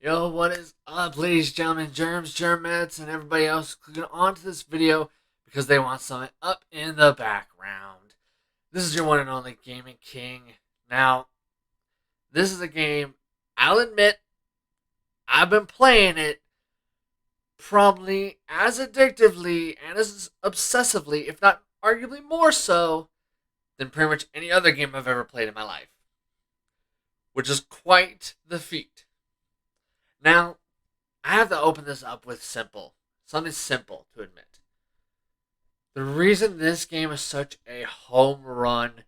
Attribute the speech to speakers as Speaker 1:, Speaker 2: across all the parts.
Speaker 1: Yo, what is up, ladies and gentlemen, germs, germettes, and everybody else clicking onto this video because they want something up in the background. This is your one and only Gaming King. Now, this is a game, I'll admit, I've been playing it probably as addictively and as obsessively, if not arguably more so, than pretty much any other game I've ever played in my life, which is quite the feat. Now, I have to open this up with something simple to admit. The reason this game is such a home run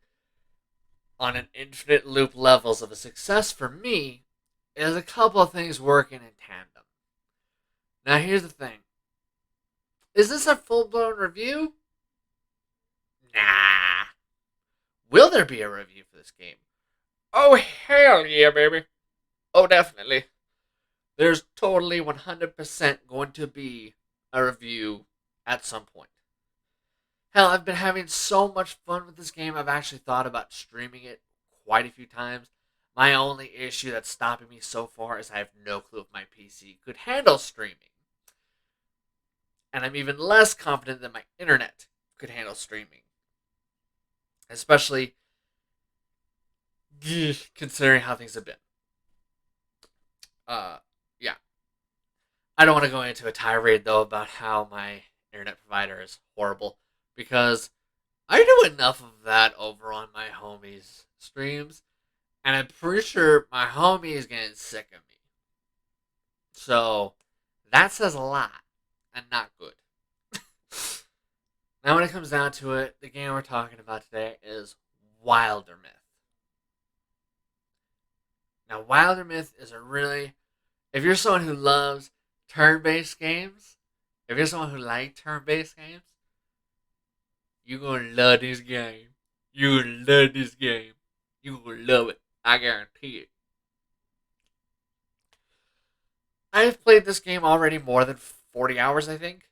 Speaker 1: on an infinite loop levels of a success for me is a couple of things working in tandem. Now, here's the thing. Is this a full blown review? Nah. Will there be a review for this game? Oh, hell yeah, baby. Oh, definitely. There's totally 100% going to be a review at some point. Hell, I've been having so much fun with this game, I've actually thought about streaming it quite a few times. My only issue that's stopping me so far is I have no clue if my PC could handle streaming. And I'm even less confident that my internet could handle streaming. Especially considering how things have been. Yeah. I don't want to go into a tirade, though, about how my internet provider is horrible. Because I do enough of that over on my homie's streams, and I'm pretty sure my homie is getting sick of me. So that says a lot, and not good. Now, when it comes down to it, the game we're talking about today is Wildermyth. Now, Wildermyth is a really, if you're someone who loves turn-based games, if you're someone who likes turn-based games, you're gonna love this game. You're gonna love this game. You're gonna love it. I guarantee it. I've played this game already more than 40 hours, I think.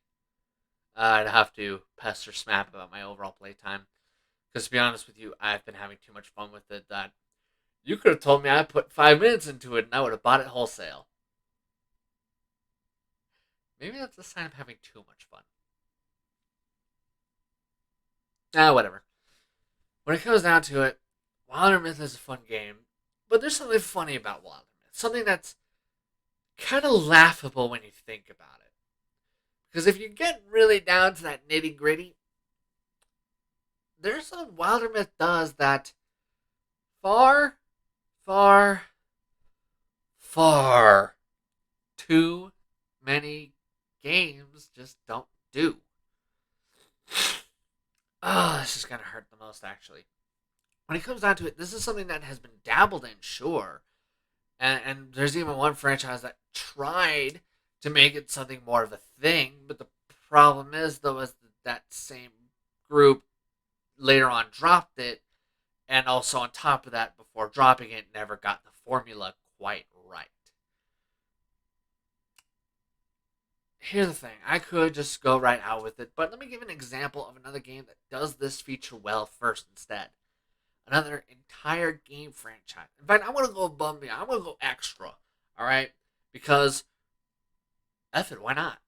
Speaker 1: I'd have to pester Smap about my overall playtime. Because to be honest with you, I've been having too much fun with it that you could have told me I put 5 minutes into it and I would have bought it wholesale. Maybe that's a sign of having too much fun. Whatever. When it comes down to it, Wildermyth is a fun game, but there's something funny about Wildermyth. Something that's kind of laughable when you think about it. Because if you get really down to that nitty gritty, there's something Wildermyth does that far, far, far too many games just don't do. Oh, this is going to hurt the most, actually. When it comes down to it, this is something that has been dabbled in, sure. And there's even one franchise that tried to make it something more of a thing, but the problem is, though, is that same group later on dropped it, and also on top of that, before dropping it, never got the formula quite right. Here's the thing, I could just go right out with it, but let me give an example of another game that does this feature well first instead. Another entire game franchise. In fact, I want to go above me. I want to go extra. All right, because F it, why not?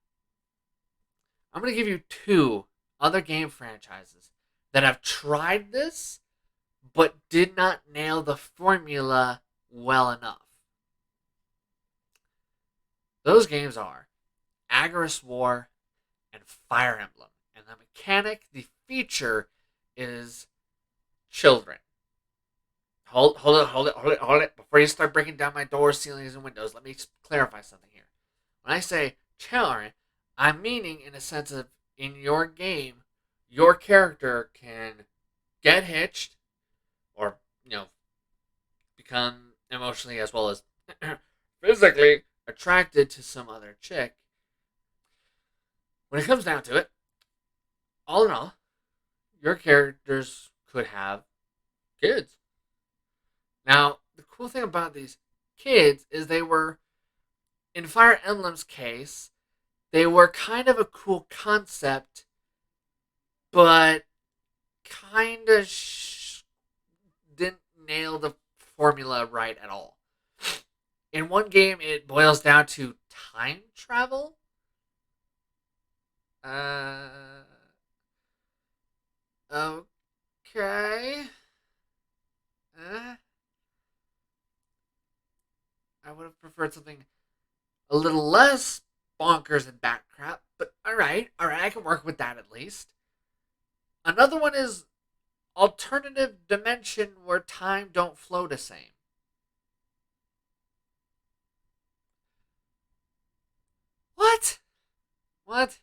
Speaker 1: I'm going to give you two other game franchises that have tried this but did not nail the formula well enough. Those games are Agorist War and Fire Emblem. And the mechanic, the feature is children. Hold it. Before you start breaking down my doors, ceilings, and windows, let me clarify something here. When I say children, I'm meaning in a sense of in your game, your character can get hitched or, become emotionally as well as physically attracted to some other chick. When it comes down to it, all in all, your characters could have kids. Now, the cool thing about these kids is they were, in Fire Emblem's case, they were kind of a cool concept, but kind of didn't nail the formula right at all. In one game, it boils down to time travel. Uh, okay. Uh, I would have preferred something a little less bonkers and bat crap, but all right, I can work with that at least. Another one is alternative dimension where time don't flow the same. What? What?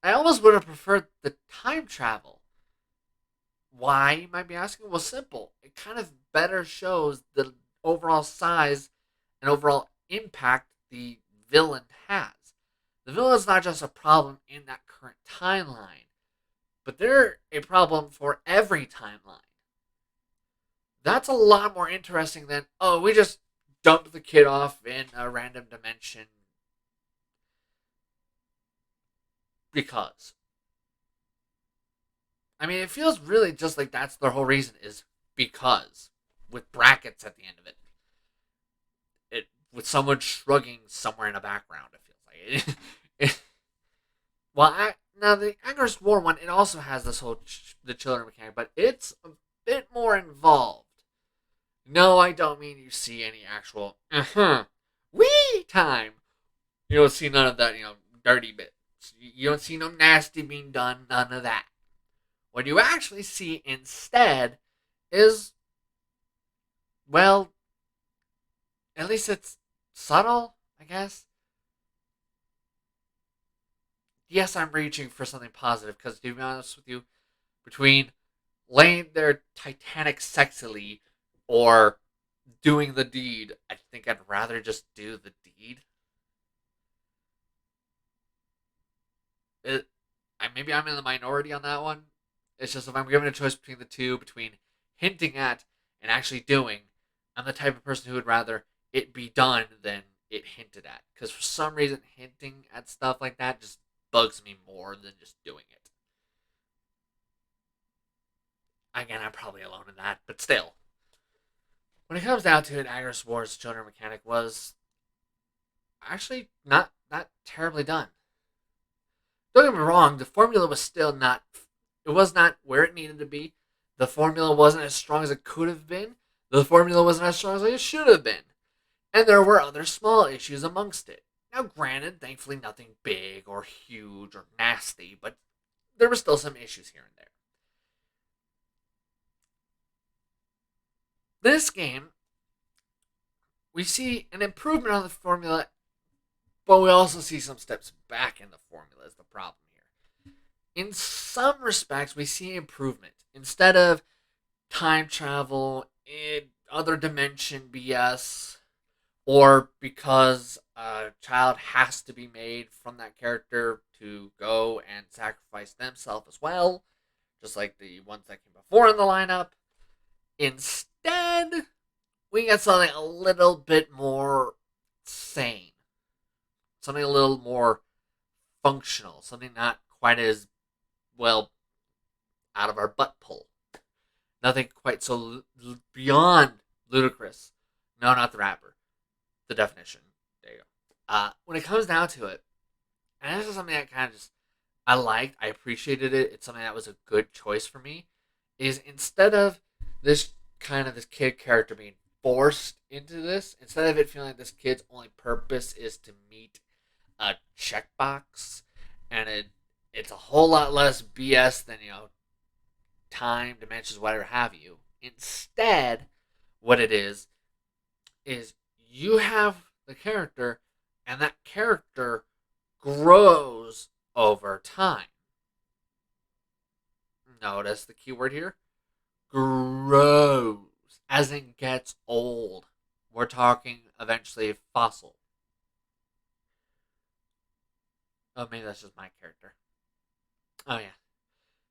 Speaker 1: I almost would have preferred the time travel. Why, you might be asking? Well, simple. It kind of better shows the overall size and overall impact the villain has. The villain is not just a problem in that current timeline, but they're a problem for every timeline. That's a lot more interesting than, oh, we just dumped the kid off in a random dimension because. I mean, it feels really just like that's their whole reason is because, with brackets at the end of it. It with someone shrugging somewhere in the background. It feels like it. Now the Anger's War one, it also has this whole the children mechanic, but it's a bit more involved. No, I don't mean you see any actual wee time. You don't see none of that, dirty bits. You don't see no nasty being done, none of that. What you actually see instead is, well, at least it's subtle, I guess. Yes, I'm reaching for something positive because, to be honest with you, between laying there Titanic sexily or doing the deed, I think I'd rather just do the deed. It, maybe I'm in the minority on that one. It's just if I'm given a choice between the two, between hinting at and actually doing, I'm the type of person who would rather it be done than it hinted at. Because for some reason, hinting at stuff like that just bugs me more than just doing it. Again, I'm probably alone in that, but still. When it comes down to it, Agris Wars Children Mechanic was actually not that terribly done. Don't get me wrong, the formula was still not, it was not where it needed to be. The formula wasn't as strong as it could have been. The formula wasn't as strong as it should have been. And there were other small issues amongst it. Now, granted, thankfully nothing big or huge or nasty, but there were still some issues here and there. This game, we see an improvement on the formula, but we also see some steps back in the formula is the problem here. In some respects, we see improvement. Instead of time travel, other dimension BS, or because a child has to be made from that character to go and sacrifice themselves as well, just like the ones that came before in the lineup. Instead, we get something a little bit more sane, something a little more functional, something not quite as, well, out of our butt pull. Nothing quite so beyond ludicrous. No, not the rapper. The definition. There you go. When it comes down to it, and this is something that kind of just I liked, I appreciated it. It's something that was a good choice for me. Is instead of this kid character being forced into this, instead of it feeling like this kid's only purpose is to meet a checkbox, and it's a whole lot less BS than time, dimensions, whatever have you. Instead, what it is you have the character, and that character grows over time. Notice the keyword here: grows, as in gets old. We're talking eventually fossil. Oh, maybe that's just my character. Oh yeah,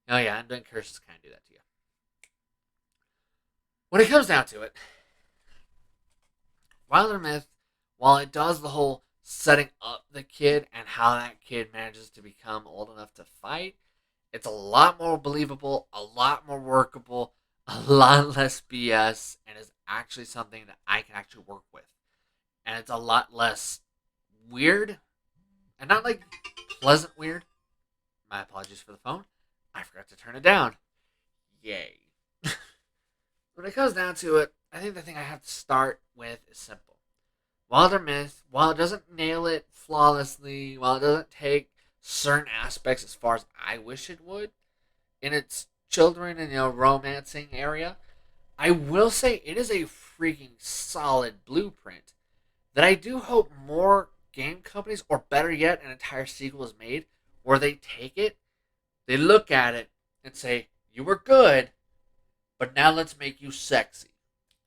Speaker 1: oh yeah, and then curses kind of do that to you. When it comes down to it, Wildermyth, while it does the whole setting up the kid and how that kid manages to become old enough to fight, it's a lot more believable, a lot more workable, a lot less BS, and is actually something that I can actually work with. And it's a lot less weird. And not like pleasant weird. My apologies for the phone. I forgot to turn it down. Yay. When it comes down to it, I think the thing I have to start with is simple. Wildermyth, while it doesn't nail it flawlessly, while it doesn't take certain aspects as far as I wish it would in its children and romancing area, I will say it is a freaking solid blueprint that I do hope more game companies, or better yet, an entire sequel is made where they take it, they look at it, and say, "You were good, but now let's make you sexy."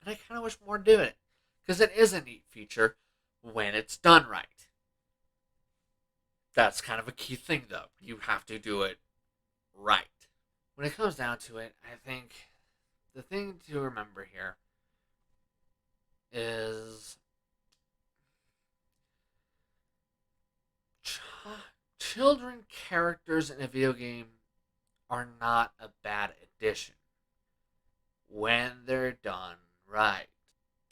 Speaker 1: And I kind of wish more did it because it is a neat feature when it's done right. That's kind of a key thing, though. You have to do it right. When it comes down to it, I think the thing to remember here is children characters in a video game are not a bad addition when they're done right.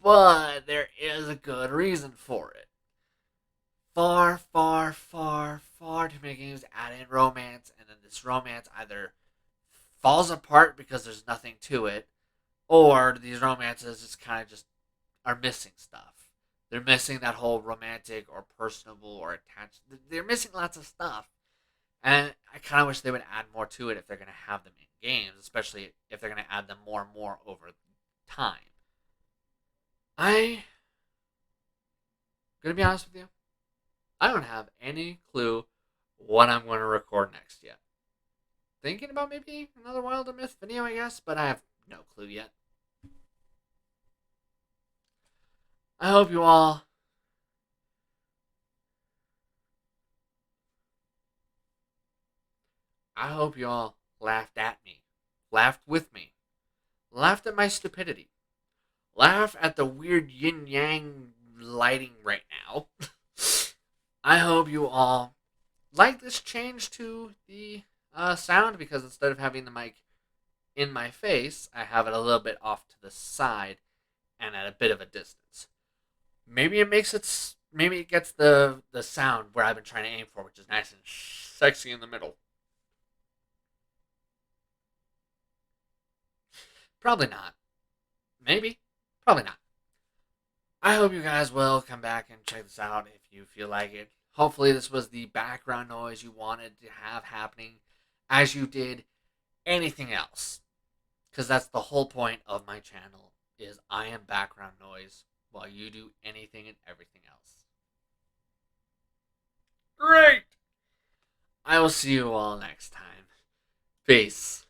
Speaker 1: But there is a good reason for it. Far, far, far, far too many games add in romance, and then this romance either falls apart because there's nothing to it, or these romances just kind of just are missing stuff. They're missing that whole romantic or personable or attached. They're missing lots of stuff. And I kind of wish they would add more to it if they're going to have them in games, especially if they're going to add them more and more over time. I gonna be honest with you, I don't have any clue what I'm going to record next yet. Thinking about maybe another Wildermyth video, I guess, but I have no clue yet. I hope you all laughed at me, laughed with me, laughed at my stupidity, laugh at the weird yin yang lighting right now. I hope you all like this change to the sound, because instead of having the mic in my face, I have it a little bit off to the side and at a bit of a distance. Maybe it makes it. Maybe it gets the sound where I've been trying to aim for, which is nice and sexy in the middle. Probably not. Maybe. Probably not. I hope you guys will come back and check this out if you feel like it. Hopefully this was the background noise you wanted to have happening as you did anything else. Because that's the whole point of my channel, is I am background noise while you do anything and everything else. Great! I will see you all next time. Peace.